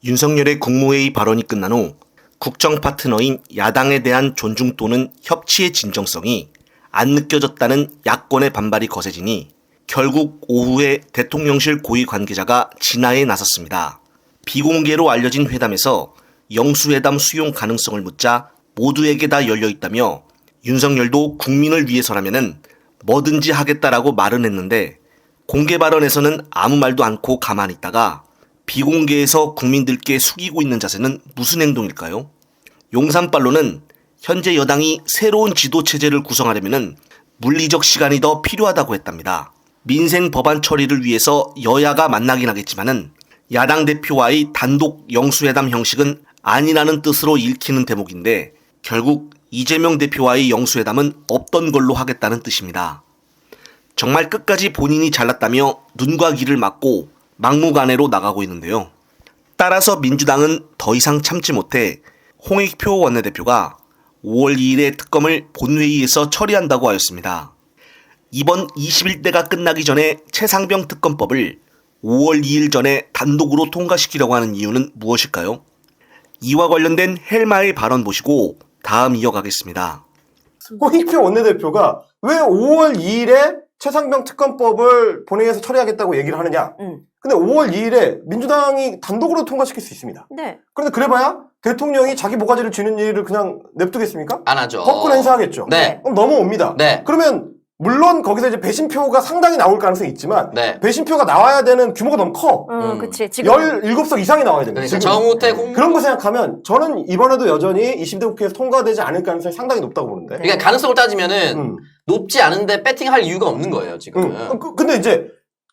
윤석열의 국무회의 발언이 끝난 후 국정 파트너인 야당에 대한 존중 또는 협치의 진정성이 안 느껴졌다는 야권의 반발이 거세지니 결국 오후에 대통령실 고위 관계자가 진화에 나섰습니다. 비공개로 알려진 회담에서 영수회담 수용 가능성을 묻자 모두에게 다 열려있다며 윤석열도 국민을 위해서라면은 뭐든지 하겠다라고 말은 했는데 공개 발언에서는 아무 말도 않고 가만히 있다가 비공개에서 국민들께 숙이고 있는 자세는 무슨 행동일까요? 용산빨로는 현재 여당이 새로운 지도체제를 구성하려면 물리적 시간이 더 필요하다고 했답니다. 민생 법안 처리를 위해서 여야가 만나긴 하겠지만은 야당 대표와의 단독 영수회담 형식은 아니라는 뜻으로 읽히는 대목인데 결국 이재명 대표와의 영수회담은 없던 걸로 하겠다는 뜻입니다. 정말 끝까지 본인이 잘났다며 눈과 귀를 막고 막무가내로 나가고 있는데요. 따라서 민주당은 더 이상 참지 못해 홍익표 원내대표가 5월 2일에 특검을 본회의에서 처리한다고 하였습니다. 이번 21대가 끝나기 전에 최상병 특검법을 5월 2일 전에 단독으로 통과시키려고 하는 이유는 무엇일까요? 이와 관련된 헬마의 발언 보시고 다음 이어가겠습니다. 홍익표 원내대표가 왜 5월 2일에 최상병 특검법을 본회의에서 처리하겠다고 얘기를 하느냐. 근데 5월 2일에 민주당이 단독으로 통과시킬 수 있습니다. 네. 그런데 그래봐야 대통령이 자기 모가지를 쥐는 일을 그냥 냅두겠습니까? 안 하죠. 법권 행사하겠죠. 네. 그럼 넘어옵니다. 네. 그러면 물론 거기서 이제 배신표가 상당히 나올 가능성이 있지만 네. 배신표가 나와야 되는 규모가 너무 커. 그치. 지금 17석 이상이 나와야 됩니다. 그러니까 지금. 정우택 홍 그런 거 생각하면 저는 이번에도 여전히 20대 국회에서 통과되지 않을 가능성이 상당히 높다고 보는데. 그러니까 가능성을 따지면은 높지 않은데 배팅할 이유가 없는 거예요, 지금. 근데 이제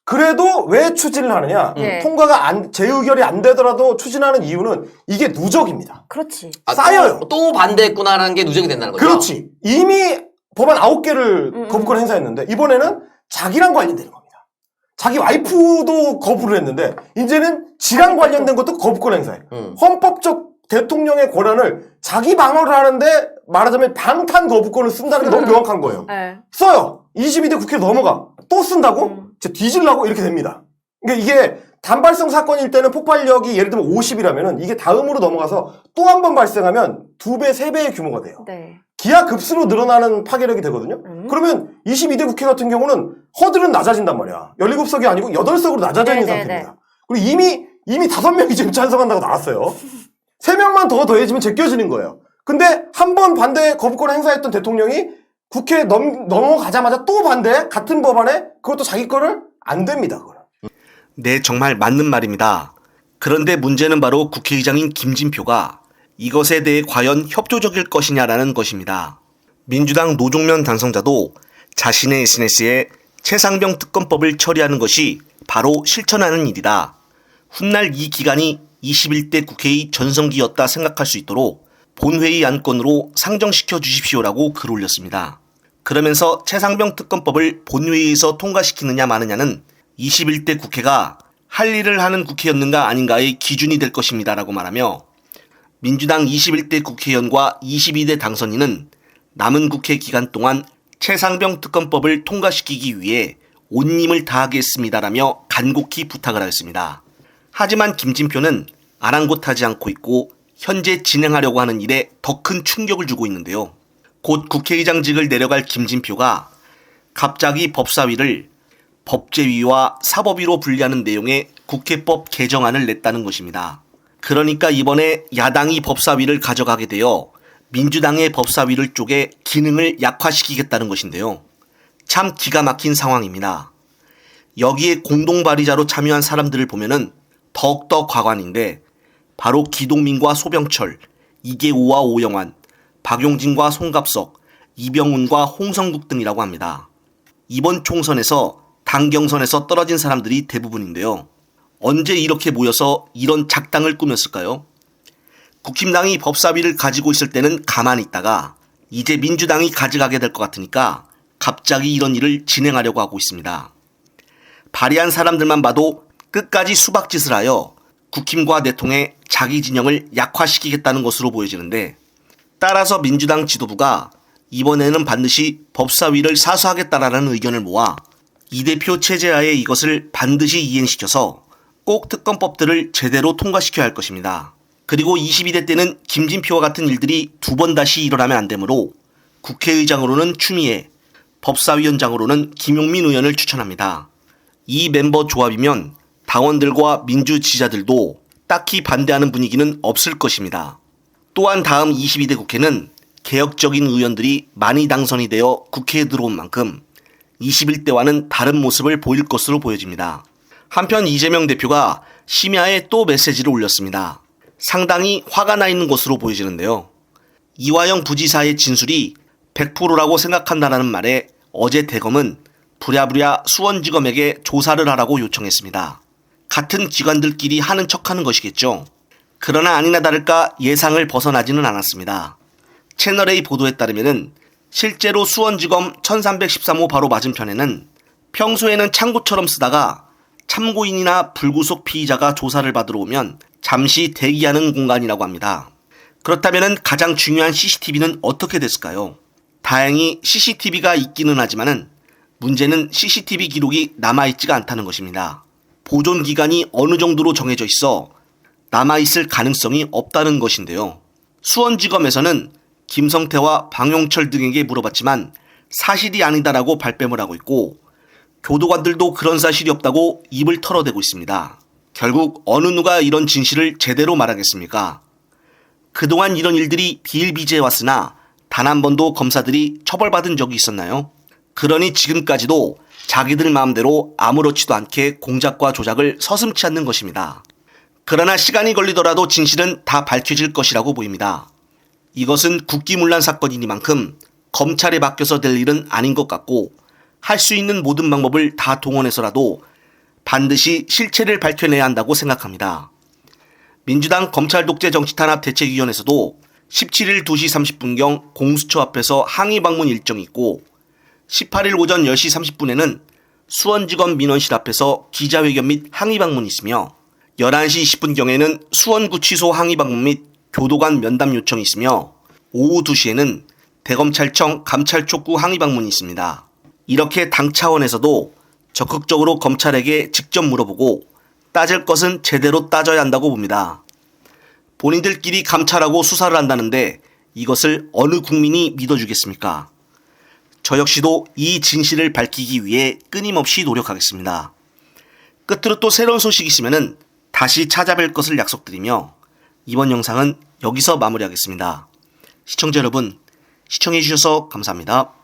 그래도 왜 추진을 하느냐? 네. 통과가 재의결이 안 되더라도 추진하는 이유는 이게 누적입니다. 그렇지. 쌓여요. 또 반대했구나라는 게 누적이 된다는 거죠. 그렇지. 이미 법안 9개를 거부권 행사했는데 이번에는 자기랑 관련되는 겁니다. 자기 와이프도 거부를 했는데 이제는 지랑 관련된 것도 거부권 행사해. 헌법적 대통령의 권한을 자기 방어를 하는데 말하자면 방탄 거부권을 쓴다는 게 너무 명확한 거예요. 네. 써요. 22대 국회 넘어가. 또 쓴다고? 진짜 뒤질라고? 이렇게 됩니다. 그러니까 이게 단발성 사건일 때는 폭발력이 예를 들면 50이라면은 이게 다음으로 넘어가서 또 한 번 발생하면 2배, 3배의 규모가 돼요. 네. 기하급수로 늘어나는 파괴력이 되거든요. 그러면 22대 국회 같은 경우는 허들은 낮아진단 말이야. 17석이 아니고 8석으로 낮아져 있는 네네네. 상태입니다. 그리고 이미 5명이 지금 찬성한다고 나왔어요. 3명만 더 더해지면 제껴지는 거예요. 근데 한 번 반대 거부권 행사했던 대통령이 국회에 넘어가자마자 또 반대 같은 법안에 그것도 자기 거를 안 됩니다. 그거는. 네, 정말 맞는 말입니다. 그런데 문제는 바로 국회의장인 김진표가 이것에 대해 과연 협조적일 것이냐라는 것입니다. 민주당 노종면 당선자도 자신의 SNS에 최상병 특검법을 처리하는 것이 바로 실천하는 일이다. 훗날 이 기간이 21대 국회의 전성기였다 생각할 수 있도록 본회의 안건으로 상정시켜 주십시오라고 글 올렸습니다. 그러면서 최상병 특검법을 본회의에서 통과시키느냐 마느냐는 21대 국회가 할 일을 하는 국회였는가 아닌가의 기준이 될 것입니다라고 말하며 민주당 21대 국회의원과 22대 당선인은 남은 국회 기간 동안 최상병 특검법을 통과시키기 위해 온 힘을 다하겠습니다라며 간곡히 부탁을 하였습니다. 하지만 김진표는 아랑곳하지 않고 있고 현재 진행하려고 하는 일에 더 큰 충격을 주고 있는데요. 곧 국회의장직을 내려갈 김진표가 갑자기 법사위를 법제위와 사법위로 분리하는 내용의 국회법 개정안을 냈다는 것입니다. 그러니까 이번에 야당이 법사위를 가져가게 되어 민주당의 법사위를 쪼개 기능을 약화시키겠다는 것인데요. 참 기가 막힌 상황입니다. 여기에 공동 발의자로 참여한 사람들을 보면은 더욱더 과관인데 바로 기동민과 소병철, 이계호와 오영환, 박용진과 송갑석, 이병훈과 홍성국 등이라고 합니다. 이번 총선에서 당 경선에서 떨어진 사람들이 대부분인데요. 언제 이렇게 모여서 이런 작당을 꾸몄을까요? 국힘당이 법사위를 가지고 있을 때는 가만히 있다가 이제 민주당이 가져가게 될 것 같으니까 갑자기 이런 일을 진행하려고 하고 있습니다. 발의한 사람들만 봐도 끝까지 수박짓을 하여 국힘과 내통해 자기 진영을 약화시키겠다는 것으로 보여지는데 따라서 민주당 지도부가 이번에는 반드시 법사위를 사수하겠다라는 의견을 모아 이 대표 체제하에 이것을 반드시 이행시켜서 꼭 특검법들을 제대로 통과시켜야 할 것입니다. 그리고 22대 때는 김진표와 같은 일들이 두 번 다시 일어나면 안 되므로 국회의장으로는 추미애, 법사위원장으로는 김용민 의원을 추천합니다. 이 멤버 조합이면 당원들과 민주 지지자들도 딱히 반대하는 분위기는 없을 것입니다. 또한 다음 22대 국회는 개혁적인 의원들이 많이 당선이 되어 국회에 들어온 만큼 21대와는 다른 모습을 보일 것으로 보여집니다. 한편 이재명 대표가 심야에 또 메시지를 올렸습니다. 상당히 화가 나 있는 것으로 보여지는데요. 이화영 부지사의 진술이 100%라고 생각한다는 말에 어제 대검은 부랴부랴 수원지검에게 조사를 하라고 요청했습니다. 같은 기관들끼리 하는 척하는 것이겠죠. 그러나 아니나 다를까 예상을 벗어나지는 않았습니다. 채널A 보도에 따르면 실제로 수원지검 1313호 바로 맞은편에는 평소에는 창고처럼 쓰다가 참고인이나 불구속 피의자가 조사를 받으러 오면 잠시 대기하는 공간이라고 합니다. 그렇다면 가장 중요한 CCTV는 어떻게 됐을까요? 다행히 CCTV가 있기는 하지만은 문제는 CCTV 기록이 남아있지가 않다는 것입니다. 보존 기간이 어느 정도로 정해져 있어 남아있을 가능성이 없다는 것인데요. 수원지검에서는 김성태와 방용철 등에게 물어봤지만 사실이 아니다라고 발뺌을 하고 있고 교도관들도 그런 사실이 없다고 입을 털어대고 있습니다. 결국 어느 누가 이런 진실을 제대로 말하겠습니까? 그동안 이런 일들이 비일비재해 왔으나 단 한 번도 검사들이 처벌받은 적이 있었나요? 그러니 지금까지도 자기들 마음대로 아무렇지도 않게 공작과 조작을 서슴지 않는 것입니다. 그러나 시간이 걸리더라도 진실은 다 밝혀질 것이라고 보입니다. 이것은 국기문란 사건이니만큼 검찰에 맡겨서 될 일은 아닌 것 같고 할 수 있는 모든 방법을 다 동원해서라도 반드시 실체를 밝혀내야 한다고 생각합니다. 민주당 검찰독재정치탄압대책위원회에서도 17일 2시 30분경 공수처 앞에서 항의 방문 일정이 있고 18일 오전 10시 30분에는 수원지검 민원실 앞에서 기자회견 및 항의 방문이 있으며 11시 20분경에는 수원구치소 항의 방문 및 교도관 면담 요청이 있으며 오후 2시에는 대검찰청 감찰촉구 항의 방문이 있습니다. 이렇게 당 차원에서도 적극적으로 검찰에게 직접 물어보고 따질 것은 제대로 따져야 한다고 봅니다. 본인들끼리 감찰하고 수사를 한다는데 이것을 어느 국민이 믿어주겠습니까? 저 역시도 이 진실을 밝히기 위해 끊임없이 노력하겠습니다. 끝으로 또 새로운 소식이 있으면 다시 찾아뵐 것을 약속드리며 이번 영상은 여기서 마무리하겠습니다. 시청자 여러분, 시청해주셔서 감사합니다.